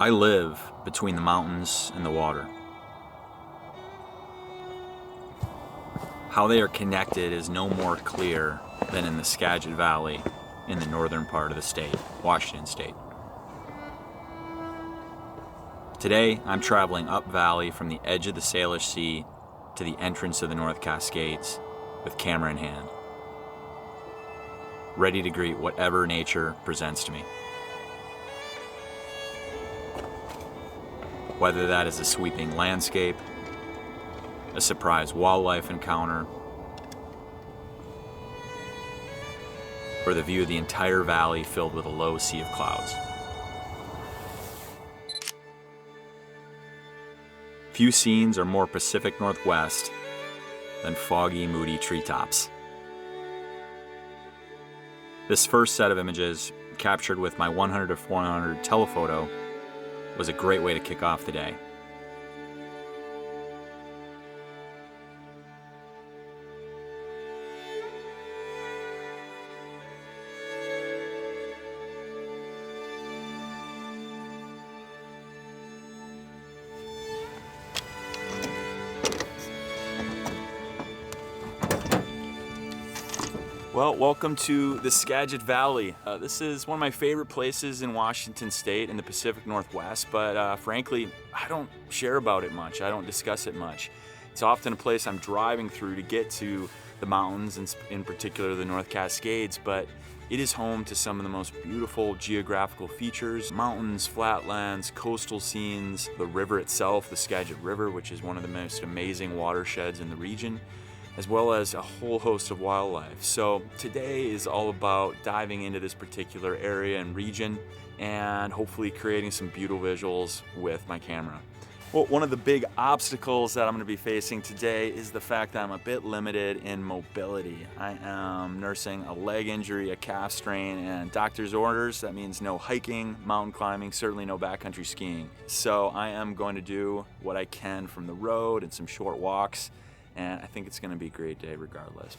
I live between the mountains and the water. How they are connected is no more clear than in the Skagit Valley in the northern part of the state, Washington State. Today, I'm traveling up valley from the edge of the Salish Sea to the entrance of the North Cascades with camera in hand, ready to greet whatever nature presents to me. Whether that is a sweeping landscape, a surprise wildlife encounter, or the view of the entire valley filled with a low sea of clouds. Few scenes are more Pacific Northwest than foggy, moody treetops. This first set of images, captured with my 100-400 telephoto, was a great way to kick off the day. Well, welcome to the Skagit Valley. This is one of my favorite places in Washington State in the Pacific Northwest, but frankly, I don't share about it much. I don't discuss it much. It's often a place I'm driving through to get to the mountains, and in particular the North Cascades, but it is home to some of the most beautiful geographical features: mountains, flatlands, coastal scenes, the river itself, the Skagit River, which is one of the most amazing watersheds in the region, as well as a whole host of wildlife. So today is all about diving into this particular area and region and hopefully creating some beautiful visuals with my camera. Well, one of the big obstacles that I'm going to be facing today is the fact that I'm a bit limited in mobility. I am nursing a leg injury, a calf strain, and doctor's orders. That means no hiking, mountain climbing, certainly no backcountry skiing. So I am going to do what I can from the road and some short walks, and I think it's going to be a great day regardless.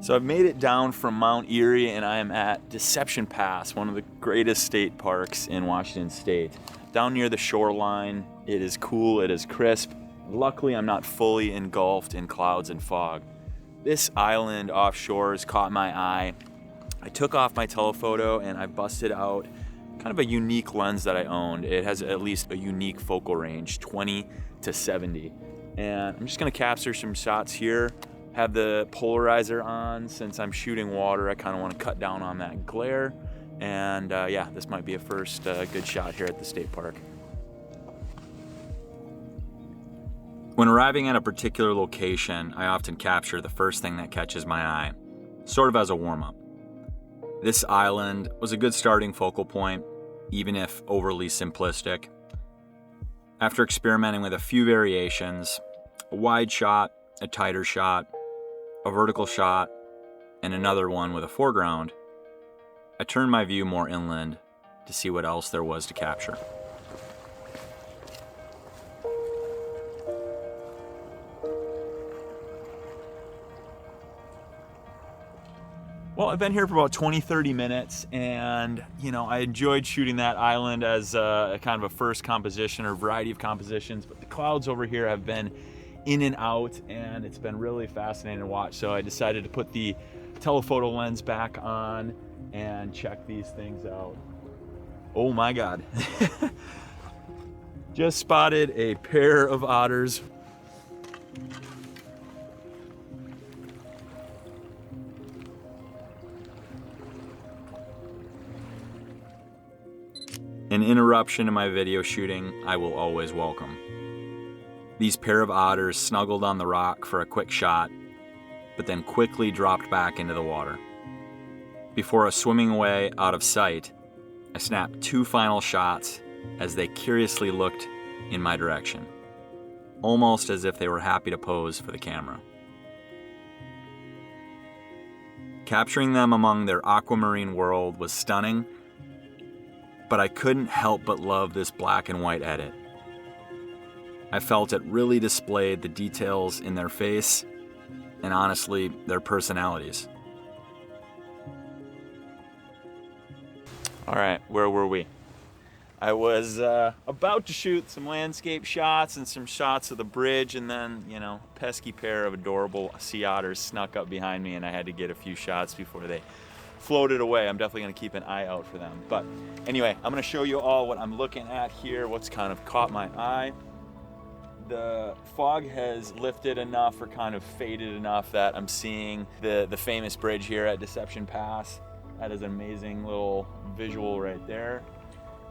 So I've made it down from Mount Erie and I am at Deception Pass, one of the greatest state parks in Washington State. Down near the shoreline, it is cool, it is crisp. Luckily, I'm not fully engulfed in clouds and fog. This island offshore has caught my eye. I took off my telephoto and I busted out kind of a unique lens that I owned. It has at least a unique focal range, 20 to 70. And I'm just gonna capture some shots here. Have the polarizer on. Since I'm shooting water, I kind of want to cut down on that glare. And yeah, this might be a first good shot here at the state park. When arriving at a particular location, I often capture the first thing that catches my eye, sort of as a warm-up. This island was a good starting focal point, even if overly simplistic. After experimenting with a few variations, a wide shot, a tighter shot, a vertical shot, and another one with a foreground, I turned my view more inland to see what else there was to capture. Well, I've been here for about 20-30 minutes, and I enjoyed shooting that island as a kind of a first composition or variety of compositions, but the clouds over here have been in and out, and it's been really fascinating to watch. So I decided to put the telephoto lens back on and check these things out. Oh my God. Just spotted a pair of otters. An interruption in my video shooting, I will always welcome. These pair of otters snuggled on the rock for a quick shot, but then quickly dropped back into the water. Before swimming away out of sight, I snapped 2 final shots as they curiously looked in my direction, almost as if they were happy to pose for the camera. Capturing them among their aquamarine world was stunning, but I couldn't help but love this black and white edit. I felt it really displayed the details in their face and honestly, their personalities. All right, where were we? I was about to shoot some landscape shots and some shots of the bridge, and then, pesky pair of adorable sea otters snuck up behind me, and I had to get a few shots before they floated away. I'm definitely gonna keep an eye out for them. But anyway, I'm gonna show you all what I'm looking at here, what's kind of caught my eye. The fog has lifted enough or kind of faded enough that I'm seeing the famous bridge here at Deception Pass. That is an amazing little visual right there.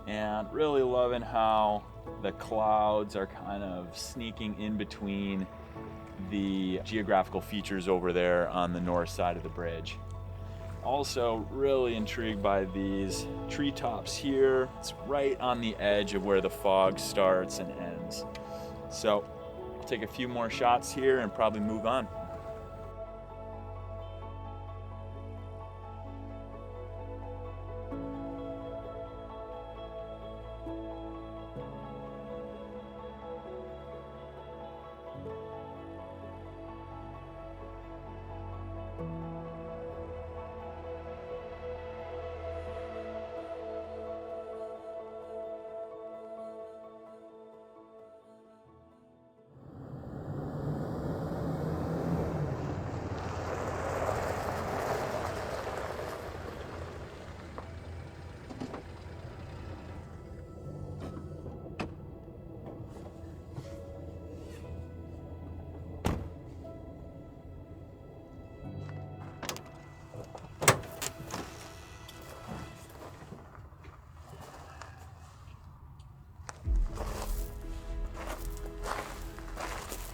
And really loving how the clouds are kind of sneaking in between the geographical features over there on the north side of the bridge. Also really intrigued by these treetops here. It's right on the edge of where the fog starts and ends. So I'll take a few more shots here and probably move on.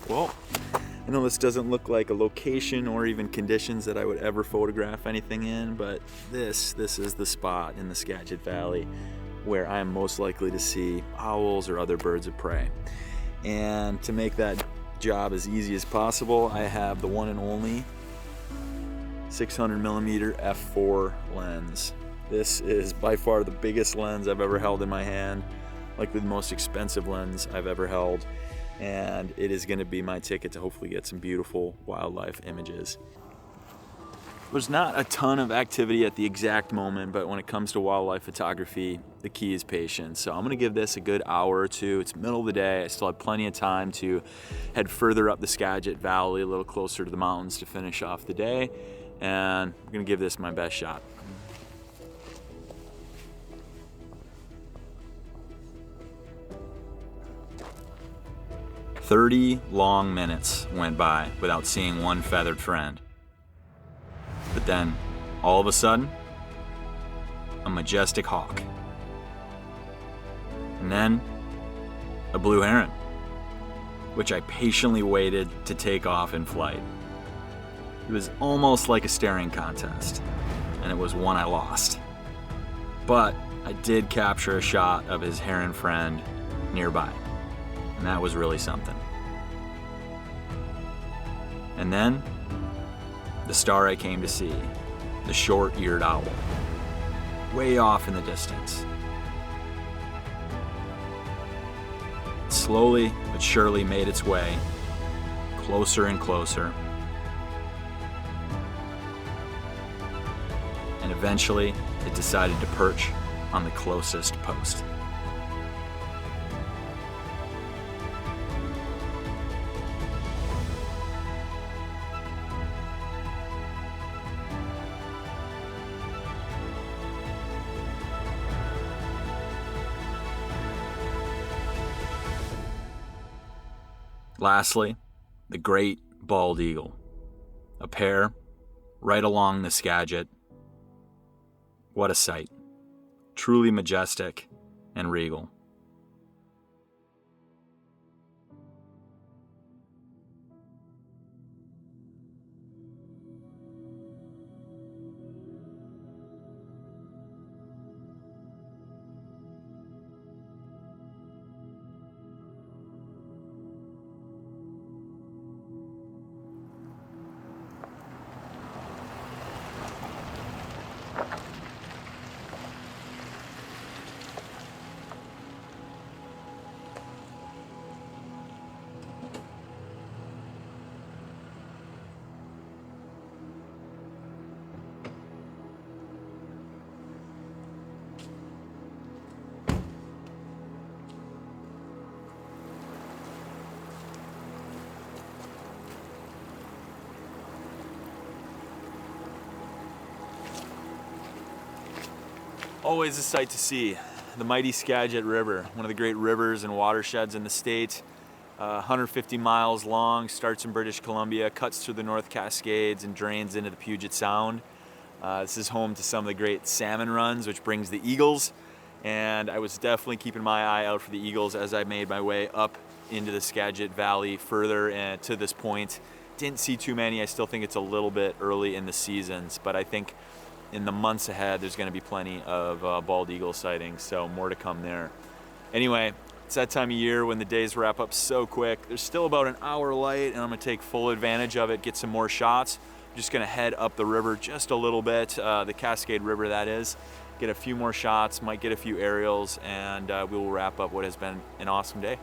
Well, I know this doesn't look like a location or even conditions that I would ever photograph anything in, but this is the spot in the Skagit Valley where I am most likely to see owls or other birds of prey. And to make that job as easy as possible, I have the one and only 600mm f4 lens. This is by far the biggest lens I've ever held in my hand, likely the most expensive lens I've ever held. And it is going to be my ticket to hopefully get some beautiful wildlife images. There's not a ton of activity at the exact moment, but when it comes to wildlife photography, the key is patience. So I'm going to give this a good hour or two. It's middle of the day. I still have plenty of time to head further up the Skagit Valley, a little closer to the mountains to finish off the day. And I'm going to give this my best shot. "30 long minutes went by without seeing one feathered friend. But then, all of a sudden, a majestic hawk. And then, a blue heron, which I patiently waited to take off in flight. It was almost like a staring contest, and it was one I lost. But I did capture a shot of his heron friend nearby. And that was really something. And then, the star I came to see, the short-eared owl, way off in the distance. It slowly but surely made its way closer and closer. And eventually, it decided to perch on the closest post. Lastly, the great bald eagle, a pair right along the Skagit. What a sight, truly majestic and regal. Always a sight to see. The mighty Skagit River, one of the great rivers and watersheds in the state. 150 miles long, starts in British Columbia, cuts through the North Cascades and drains into the Puget Sound. This is home to some of the great salmon runs, which brings the eagles. And I was definitely keeping my eye out for the eagles as I made my way up into the Skagit Valley further and to this point. Didn't see too many. I still think it's a little bit early in the seasons, but I think in the months ahead there's going to be plenty of bald eagle sightings, so more to come there. Anyway, it's that time of year when the days wrap up so quick. There's still about an hour light, and I'm going to take full advantage of it, get some more shots. I'm just going to head up the river just a little bit, the Cascade River that is, get a few more shots, might get a few aerials, and we will wrap up what has been an awesome day.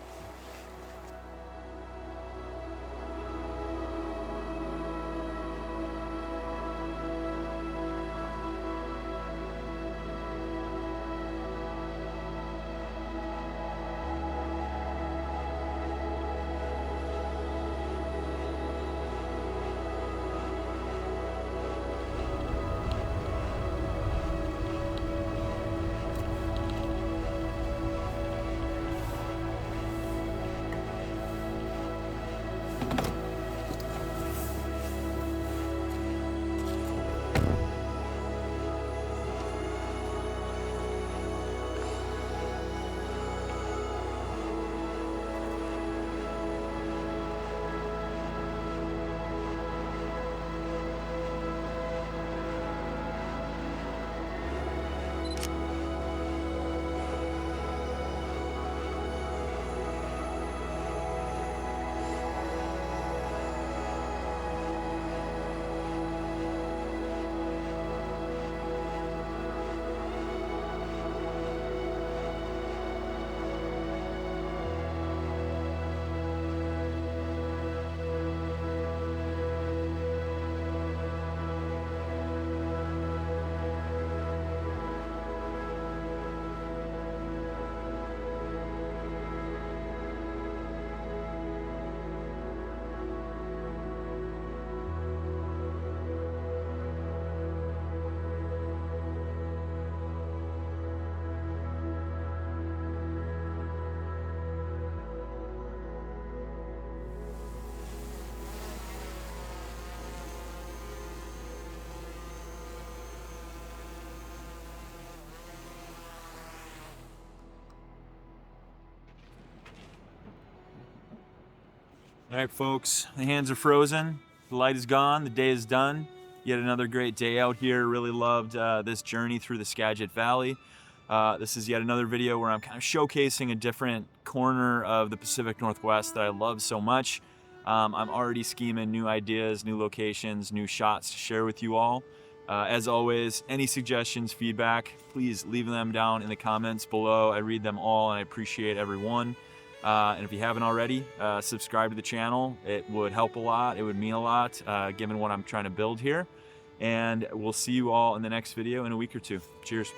All right, folks, the hands are frozen, the light is gone, the day is done. Yet another great day out here. Really loved this journey through the Skagit Valley. This is yet another video where I'm kind of showcasing a different corner of the Pacific Northwest that I love so much. I'm already scheming new ideas, new locations, new shots to share with you all. As always, any suggestions, feedback, please leave them down in the comments below. I read them all and I appreciate everyone. And if you haven't already, subscribe to the channel. It would help a lot. It would mean a lot, given what I'm trying to build here. And we'll see you all in the next video in a week or two. Cheers.